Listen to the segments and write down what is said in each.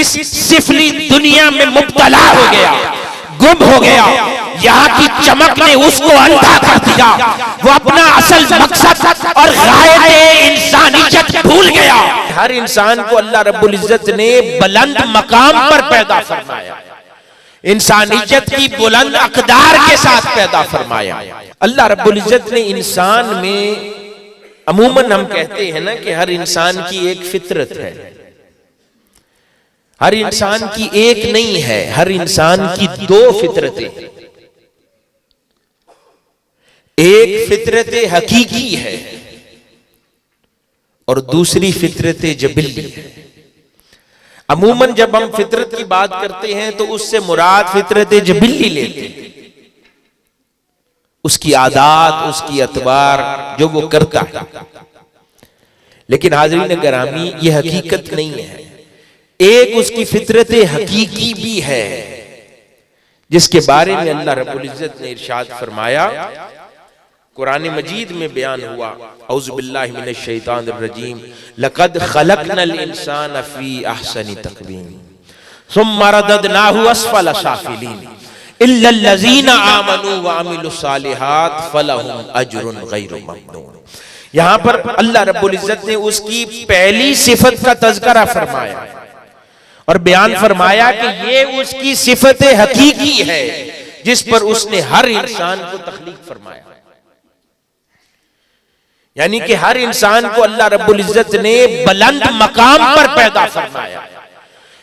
इस सिफली दुनिया में मुब्तला हो गया, गुम हो गया। यहाँ की चमक ने उसको अंधा कर दिया। वो अपना असल मकसद और गायत इंसानियत भूल गया। हर इंसान को अल्लाह रब्बुल इज्जत ने बुलंद मकाम पर पैदा फरमाया, इंसानियत की बुलंद अक़दार के साथ पैदा फरमाया। अल्लाह रब्बुल इज्जत ने इंसान में, अमूमन हम कहते हैं ना कि हर इंसान की एक फितरत है, हर इंसान की एक नहीं है, हर इंसान की दो फितरतें। एक फितरत हकीकी है और दूसरी फितरत जबिल्ली है। अमूमन जब हम फितरत की बात करते हैं तो उससे मुराद फितरत जबिल्ली लेते हैं, उसकी आदात, उसकी अतवार जो वो करता है। लेकिन हाज़रीन गिरामी, ये हकीकत नहीं है। एक उसकी फितरत हकीकी भी है जिसके बारे में अल्लाह रब्बुल इज्जत ने इरशाद फरमाया, कुरान मजीद में बयान हुआ, औज़ु बिल्लाहि मिनश शैतानिर रजीम, लक़द खलक़नल इंसान फ़ी अहसनि तक़वीम सुम्मा रददनाहु अस्फ़ल साफ़िलीन इल्लल लज़ीना आमनू व अमिलुस सालिहात फलहुम अज्रुन गैरु ममनून। यहां पर अल्लाह रब्बुल इज्जत ने उसकी पहली सिफत का तज़किरा फरमाया और बयान फरमाया कि ये उसकी सिफत हकीकी है जिस पर उसने हर इंसान को तख्लीक फरमाया। यानी कि हर इंसान को अल्लाह रब्बुल इज्जत ने बुलंद मकाम पर पैदा फरमाया,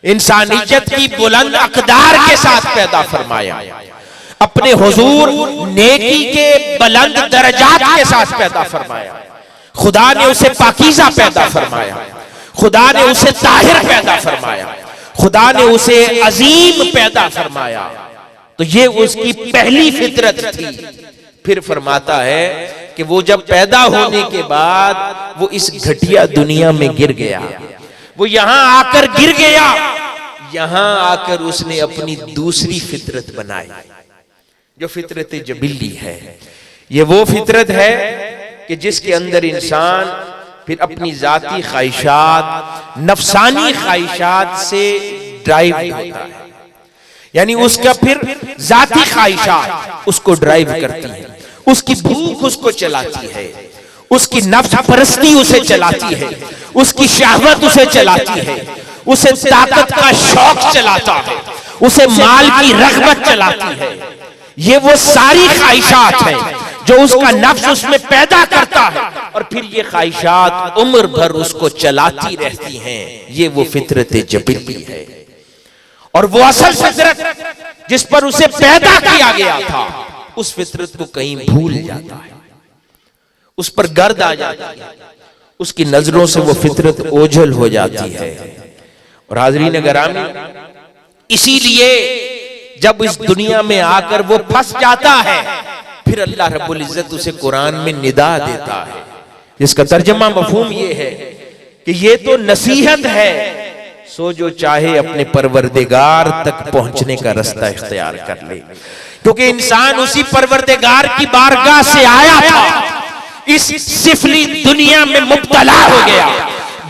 इंसानियत की बुलंद अक़दार के साथ पैदा फरमाया, अपने हुजूर नेकी के बुलंद दरजात के साथ पैदा फरमाया। खुदा ने उसे पाकीज़ा पैदा फरमाया, खुदा ने उसे ताहिर पैदा फरमाया, खुदा ने उसे अजीम पैदा फरमाया। तो ये उसकी पहली फितरत थी। फिर फरमाता है कि वो जब पैदा होने के बाद वो इस घटिया दुनिया में गिर गया, वो यहां आकर गिर गया, यहां आकर उसने अपनी दूसरी फितरत बनाई जो फितरत जबिल्ली है। ये वो फितरत है कि जिसके अंदर इंसान फिर अपनी जाती ख्वाहिशात, नफसानी ख्वाहिशात से ड्राइव होता है। यानी उसका फिर जाती ख्वाहिशात उसको ड्राइव करती है, उसकी भूख उसको चलाती है, उसकी नफ्स परस्ती उसे चलाती है, उसकी शहवत उसे चलाती है, उसे ताकत का शौक चलाता है, उसे माल की रग़बत चलाती है। ये वो सारी ख्वाहिशात हैं जो उसका नफ्स उसमें पैदा करता है और फिर ये ख्वाहिशात उम्र भर उसको चलाती रहती हैं। ये वो फितरत जबिल्ली है और वो असल फितरत जिस पर उसे पैदा किया गया था, उस फितरत को कहीं भूल जाता है, उस पर गर्द आ जाती है, उसकी नजरों से वो फितरत ओझल हो जाती है। और हाज़रीन गिरामी, इसीलिए जब इस दुनिया में आकर वो फंस जाता है, फिर अल्लाह रब्बुल इज्जत उसे कुरान में निदा देता है, जिसका तर्जुमा मफहूम ये है कि ये तो नसीहत है, सो जो चाहे अपने परवरदिगार तक पहुंचने का रास्ता इख्तियार कर ले, क्योंकि इंसान उसी परवरदिगार की बारगाह से आया था, इस सिफली दुनिया में मुब्तला हो गया,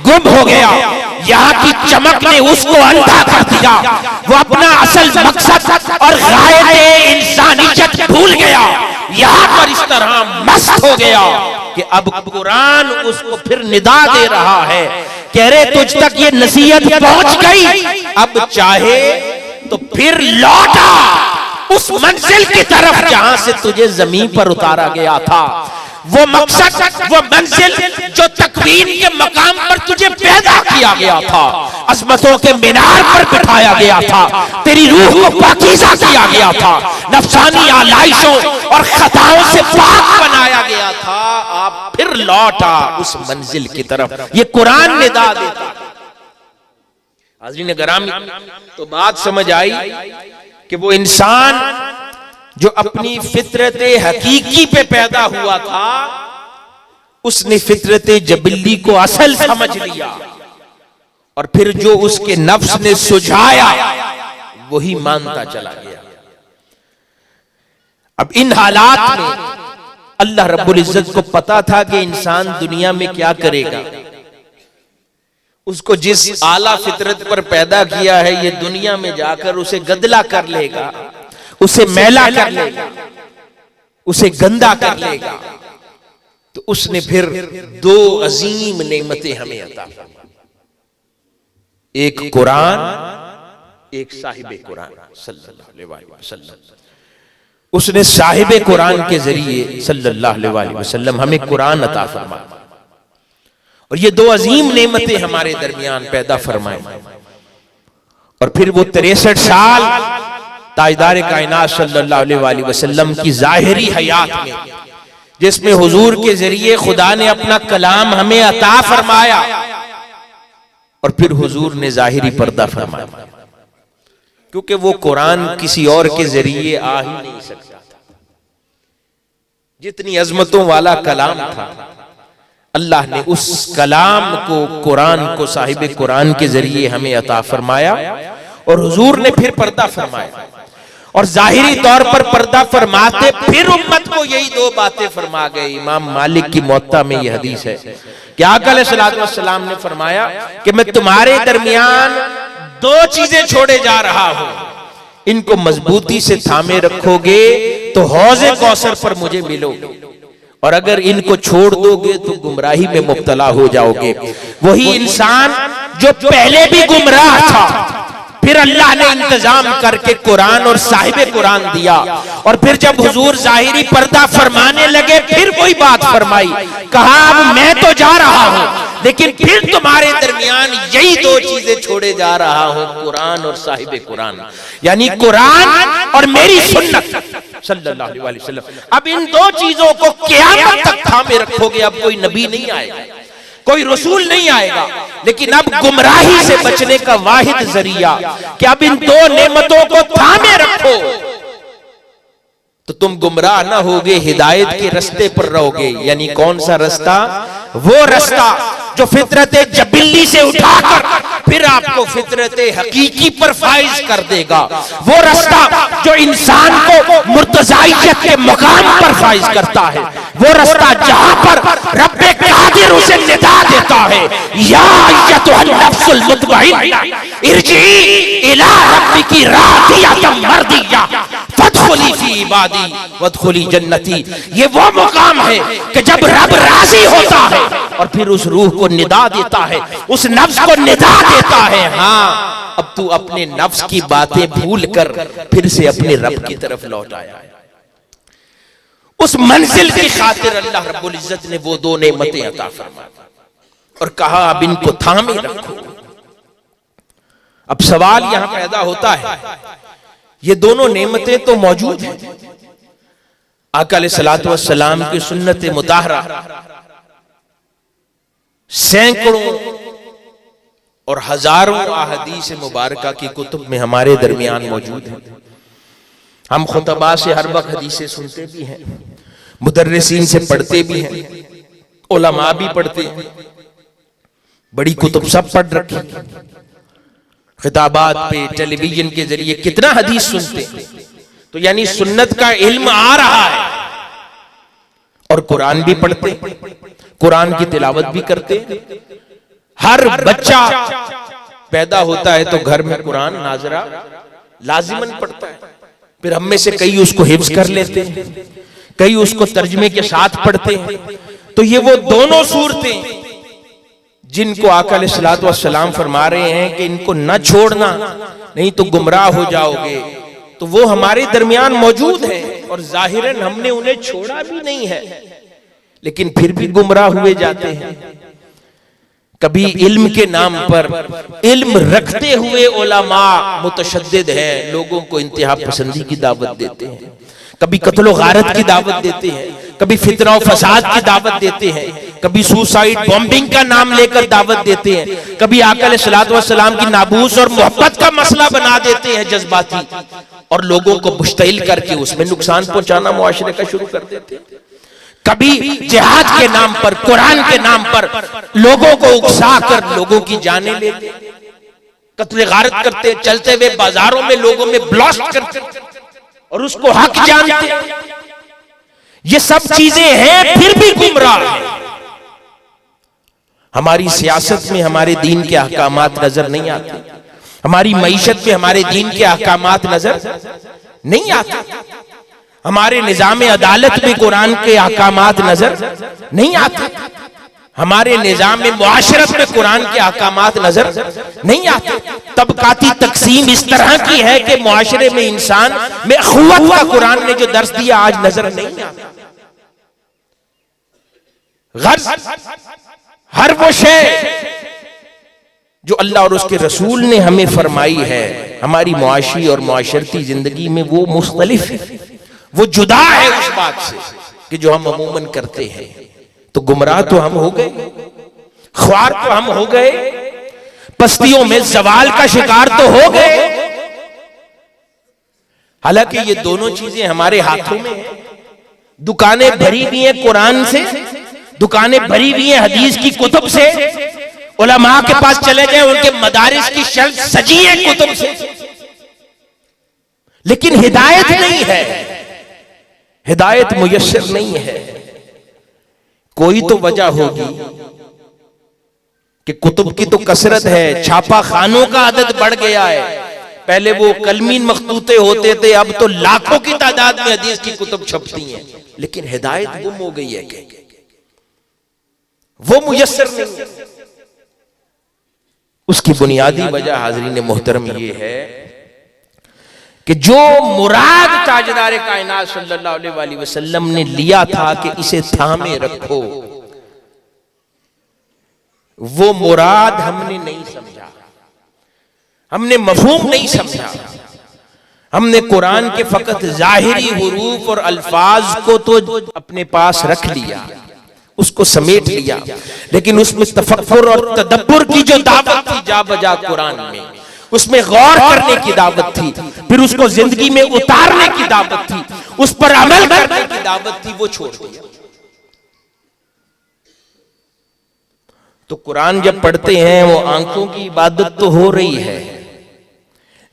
गुम हो गया। यहाँ की चमक ने उसको अंधा कर दिया। वो अपना असल मकसद और गायत इंसानियत भूल गया। यहाँ पर इस तरह मस्त हो गया कि अब कुरान उसको फिर निदा दे रहा है, कह रहे तुझ तक ये नसीहत पहुंच गई, अब चाहे तो फिर लौटा उस मंजिल की तरफ जहां से तुझे जमीन पर उतारा गया था। वो मकसद, वो मंजिल जो तकवीन के मकाम पर तुझे पैदा किया गया था, अज़मतों के मीनार पर बिठाया गया था, तेरी रूह को पाकीज़ा किया गया था, नफसानी आलाइशों और खताओं से पाक बनाया गया था, आप फिर लौटा उस मंजिल की तरफ। ये कुरान निदा देता। हाज़रीन गिरामी, तो बात समझ आई कि वो इंसान जो अपनी फितरत हकीकी पे पैदा हुआ था, उसने फितरत जबिल्ली को असल समझ लिया और फिर जो उसके नफ्स ने सुझाया वही मानता चला गया। अब इन हालात में अल्लाह रब्बुल इज्जत को पता था कि इंसान दुनिया में क्या करेगा। उसको जिस आला फितरत पर पैदा किया है, ये दुनिया में जाकर उसे गदला कर लेगा, उसे मैला कर लेगा, उसे गंदा कर लेगा, तो उसने फिर दो अजीम नेमतें हमें अता फरमाई, एक कुरान, एक साहिबे कुरान सल्लल्लाहु अलैहि वसल्लम। उसने साहिबे कुरान के जरिए सल्लल्लाहु अलैहि वसल्लम हमें कुरान अता फरमाया, और ये दो अजीम नेमतें हमारे दरमियान पैदा फरमाई। और फिर वो 63 साल ताजदार कायनात सल्लल्लाहु अलैहि वसल्लम की जाहिरी हयात में, जिसमें हुजूर के जरिए खुदा ने अपना कलाम हमें अता फरमाया, और फिर हुजूर ने जाहिरी पर्दा फरमाया, क्योंकि वो कुरान किसी और के जरिए आ ही नहीं सकता था। जितनी अजमतों वाला कलाम था, अल्लाह ने उस कलाम को, कुरान को साहिब कुरान के जरिए हमें अता फरमाया, और हुजूर ने फिर पर्दा फरमाया। और जाहिरी तौर पर पर्दा फरमाते फिर उम्मत को यही दो बातें फरमा गए। इमाम मालिक की मुअत्ता में यह हदीस है कि आका अलैहिस्सलातु वस्सलाम ने फरमाया कि मैं तुम्हारे दरमियान दो चीजें छोड़े जा रहा हूं, इनको मजबूती से थामे रखोगे तो हौज़े कौसर पर मुझे मिलोगे, और अगर इनको छोड़ दोगे तो गुमराही में मुब्तला हो जाओगे। वही इंसान जो पहले भी गुमराह था, फिर अल्लाह ने इंतजाम करके कुरान और साहिबे कुरान दिया, और फिर जब हुजूर जाहिरी पर्दा फरमाने लगे फिर कोई बात फरमाई, कहा अब मैं तो जा रहा हूं, लेकिन फिर तुम्हारे दरमियान यही दो चीजें छोड़े जा रहा हूं, कुरान और साहिबे कुरान, यानी कुरान और मेरी सुन्नत सल्लल्लाहु अलैहि वसल्लम। अब इन दो चीजों को क़यामत तक थामे रखोगे, अब कोई नबी नहीं आएगा, कोई रसूल नहीं आएगा, लेकिन अब गुमराही से बचने का वाहिद जरिया कि अब इन दो नेमतों को थामे रखो, तो तुम गुमराह ना होगे, हिदायत के रास्ते पर रहोगे। यानी कौन सा रास्ता? वो रास्ता जो फितरत जबिल्ली से उठाकर फिर आपको फितरत हकीकी पर फाइज कर देगा, वो रास्ता जो इंसान को मुर्तजाइयत के मुकाम पर फाइज करता है, वो रास्ता जहां पर रब्बे कादिर उसे निदा देता है, या अय्यतुहन नफ्सुल मुतमइन्ना इरजी इला रब्बिकी रादियतम मर्दिया फदखुली फी इबादी वदखुली जन्नती। ये वो मुकाम है कि जब रब राजी होता है और फिर उस रूह को निदा देता है, उस नफ्स को निदा देता है, हाँ अब तू अपने नफ्स की बातें भूल कर फिर से अपने रब की तरफ लौट आया। उस मंजिल की खातिर अल्लाह रब्बुल इज्जत ने वो दो नेमतें अता फरमाई और कहा अब इनको थामे रखो। अब सवाल यहां पैदा होता है, ये दोनों नेमतें तो मौजूद हैं, आका अलैहिस्सलातु वस्सलाम की सुन्नत मुताहरा सैकड़ों और हजारों अहादीस मुबारका की कुतुब में हमारे दरमियान मौजूद है। हम खुतबा से हर वक्त हदीसें सुनते भी हैं, मुदर्रिसीन से पढ़ते भी हैं, उलमा भी पढ़ते हैं, बड़ी कुतुब सब पढ़ रखी, खिताबात पे टेलीविजन के जरिए कितना हदीस सुनते हैं। तो यानी सुन्नत का इल्म आ रहा है, और कुरान भी पढ़ते, कुरान की तिलावत भी करते। हर बच्चा पैदा होता है तो घर में कुरान नाजरा लाजिमन पढ़ता है, फिर हम में से कई उसको हिफ्ज कर लेते हैं, कई उसको तर्जमे के साथ पढ़ते हैं। तो ये वो दोनों सूरतें जिनको आका अलैहिस्सलातु वस्सलाम फरमा रहे हैं कि इनको न छोड़ना, नहीं तो गुमराह हो जाओगे, तो वो हमारे दरमियान मौजूद है, और जाहिरन हमने उन्हें छोड़ा भी नहीं है, लेकिन फिर भी गुमराह हुए जाते हैं। कभी इल्म के नाम पर, इल्म रखते हुए उलमा मुतशद्दिद हैं, लोगों को इंतहा पसंदी की दावत देते हैं, कभी कत्ल गारत की दावत देते हैं, कभी फितना और फसाद की दावत देते हैं, कभी सुसाइड बॉम्बिंग का नाम लेकर दावत देते हैं, कभी आका अलैहिस्सलातु वस्सलाम की नाबूस और मोहब्बत का मसला बना देते हैं जज्बाती, और लोगों को मुश्तइल करके उसमें नुकसान पहुंचाना मुआशरे का शुरू कर देते हैं। कभी जिहाद के नाम पर, कुरान के नाम पर लोगों को उकसा कर लोगों की जानें लेते, कत्ल गारत करते, चलते हुए बाजारों में लोगों में ब्लास्ट करते और उसको हक जानते। ये सब चीजें हैं, फिर भी गुमराह है। हमारी सियासत में हमारे दीन के अहकामात नजर नहीं आते, हमारी मईशत में हमारे दीन के अहकामात नजर नहीं आते, हमारे निजाम अदालत में कुरान के अहकामात नजर नहीं आते, हमारे निजाम मुआशरत में कुरान के अहकामात नजर नहीं आते। तबकाती तकसीम इस तरह की है कि मुआशरे में इंसान में अखुवत का कुरान ने जो दर्स दिया आज नजर नहीं आता। हर वो शे जो अल्लाह और उसके रसूल ने हमें फरमाई है हमारी मुआशी और मुआशरती जिंदगी में, वो मुख्तलिफ है, वो जुदा है उस बात से कि जो हम अमूमन करते हैं। तो गुमराह तो हम हो गए, ख्वार तो हम हो गए, पस्तियों में जवाल का शिकार तो हो गए। हालांकि ये दोनों चीजें हमारे हाथों में हैं। दुकानें भरी हुई हैं कुरान से, दुकानें भरी हुई हैं हदीस की कुतुब से, उलमा के पास चले गए, उनके मदारिस की शेल्फ सजी है कुतुब से, लेकिन हिदायत नहीं है, हिदायत मुयस्सर नहीं है। कोई तो वजह होगी कि कुतुब की तो कसरत है, छापा खानों का आदत बढ़ गया है। पहले वो कलमीन मखतूते होते थे, अब तो लाखों की तादाद में हदीस की कुतुब छपती हैं, लेकिन हिदायत गुम हो गई है कि वो मुयस्सर नहीं है। उसकी बुनियादी वजह हाज़रीन मोहतरम ये है कि जो मुराद ताजदार कायनात सल्लल्लाहु अलैहि वसल्लम ने लिया था कि इसे थामे रखो, वो मुराद हमने नहीं समझा, हमने मफहूम नहीं समझा। हमने कुरान के फकत जाहिरी हुरूफ और अल्फाज को तो अपने पास रख लिया, उसको समेट लिया, लेकिन उसमें तफक्कुर और तदब्बुर की जो दावत थी जा बजा कुरान में, उसमें गौर करने की दावत थी, फिर उसको जिंदगी में उतारने की दावत थी, उस पर अमल करने की दावत थी, वो छोड़ दिया। तो कुरान जब पढ़ते हैं वो आंखों की इबादत तो हो रही है,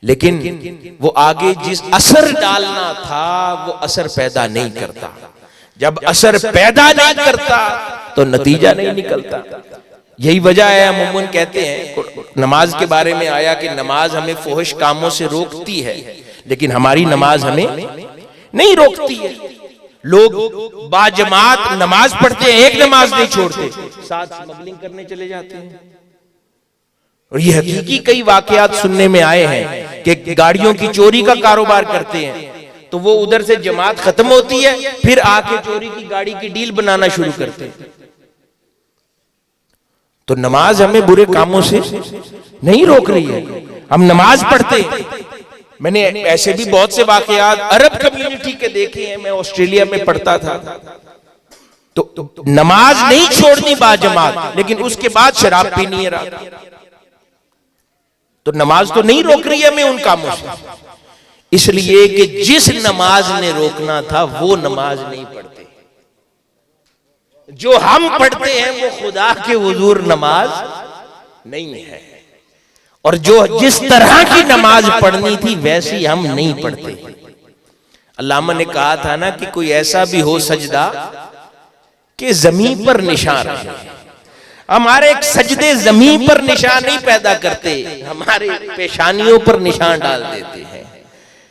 लेकिन वो आगे जिस असर डालना था वो असर पैदा नहीं करता। जब असर पैदा नहीं करता तो नतीजा नहीं निकलता। यही वजह है अमूमन कहते हैं, नमाज के बारे में आया कि नमाज हमें फुहश कामों से रोकती है, लेकिन हमारी नमाज हमें नहीं रोकती है। लोग बाजमात नमाज पढ़ते हैं, एक नमाज नहीं छोड़ते, साथ स्मगलिंग करने चले जाते हैं। और ये हकीकी कई वाकयात सुनने में आए हैं कि गाड़ियों की चोरी का कारोबार करते हैं, तो वो उधर से जमात खत्म होती है, फिर आके चोरी की गाड़ी की डील बनाना शुरू करते हैं। तो नमाज हमें बुरे कामों से नहीं रोक रही है, हम नमाज पढ़ते हैं। मैंने ऐसे भी बहुत से वाकयात अरब कम्युनिटी के देखे हैं। मैं ऑस्ट्रेलिया में पढ़ता था, तो नमाज नहीं छोड़नी बाजमात, लेकिन उसके बाद शराब पीनी है रात। तो नमाज तो नहीं रोक रही है हमें उन कामों से, इसलिए कि जिस नमाज ने रोकना था वो नमाज नहीं पढ़ते। जो हम पढ़ते हैं वो खुदा के हुजूर नमाज नहीं है, और जो जिस तरह की नमाज पढ़नी थी वैसी हम नहीं पढ़ते। अल्लामा ने कहा था ना कि कोई ऐसा भी हो सजदा कि जमीन पर निशान है। हमारे एक सजदे जमीन पर निशान नहीं पैदा करते, हमारे पेशानियों पर निशान डाल देते हैं।